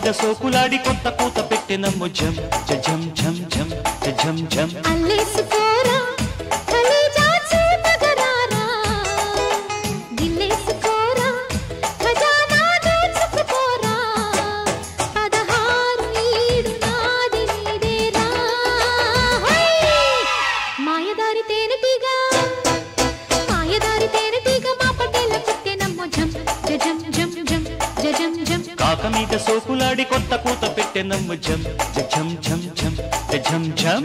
మీద సోకులాడి కొత్త కూత పెట్టెనమ్ము జం జం జం జం జం జం అల్లేసుకోరా కలేజా చూపగరారా దిల్లేసుకోరా ఖజానా దోచుకుపోరా 16 ఈడు నాది నీదేరా మాయదారి తేనెటీగ మా పటేల కుట్టెనమ్ము జం జం జం జం జం జం కాక మీద సోకులాడి కొత్త కూత పెట్టెనమ్ము జం జం జం జం జం జం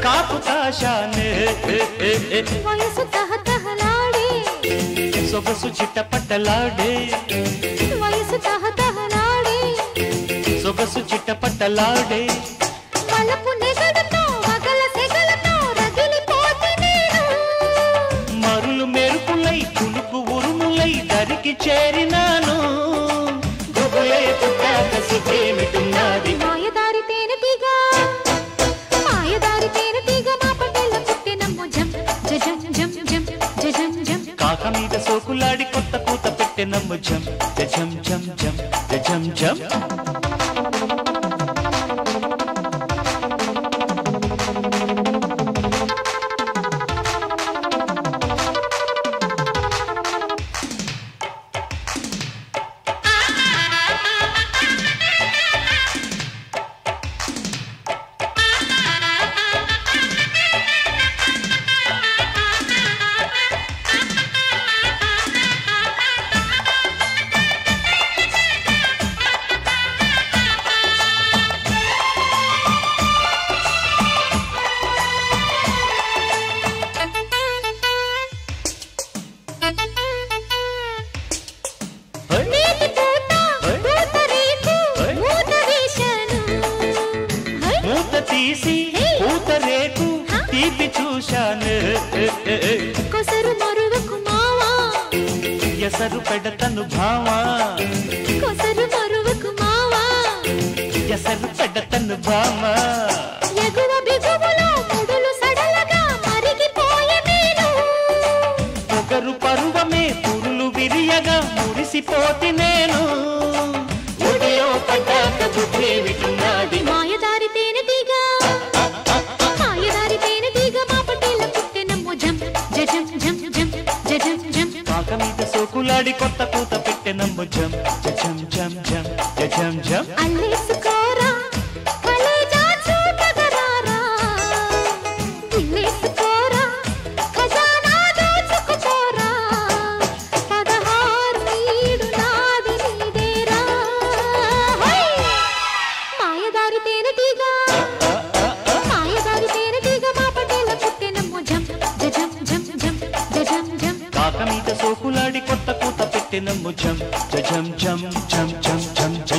కాపు కాశానే వయసు తహతహలాడే సొగసు చిట్టపట్టలాడే వయసు తహతహలాడే సొగసు చిట్టపట్టలాడే వలపు నెగడుతో వగల సెగలతో రగిలిపోతే నేను మరులు మెరుపులై కులుకు ఉరుములై దరికి చేరినాను గుబులే పుట్టాక సిద్ధేమిటున్నది మాయదారి తేనెటీగ మా పటేల కుట్టెనమ్ము జం జం జం జం జం జం కాక మీద సోకులాడి కొత్త కూత పెట్టెనమ్ము జం జం జం జం జం జం పూతరేకు తీపి చూశాను కొసరు మరువకు మావా ఎసరు పెడతను భావా కొసరు మరువకు మావా ఎసరు పెడతను భావా ఎగువ బిగువులో ముడులు సడలగా మరిగిపోయే నేను పొగరు పరువమే పురులు విరియగా మురిసిపోతి నేను ఉదయం పడ్డాక బుద్ధి విటున్నది మాయదారి తేనెటీగ మా పటేల కుట్టెనమ్ము జం జం జం జం జం జం కాక మీద సోకులాడి కొత్త కూత పెట్టెనమ్ము జం జం జం జం జం జం అల్లేసుకోరా కలేజా చూపగరారా దిల్లేసుకోరా ఖజానా దోచుకుపోరా 16 ఈడు నాది నీదేరా మాయదారి తేనెటీగ మా పటేల కుట్టెనమ్ము జం జం జం జం జం జం కాక మీద సోకులాడి కొత్త కూత పెట్టెనమ్ము జం జం జం జం జం జం జం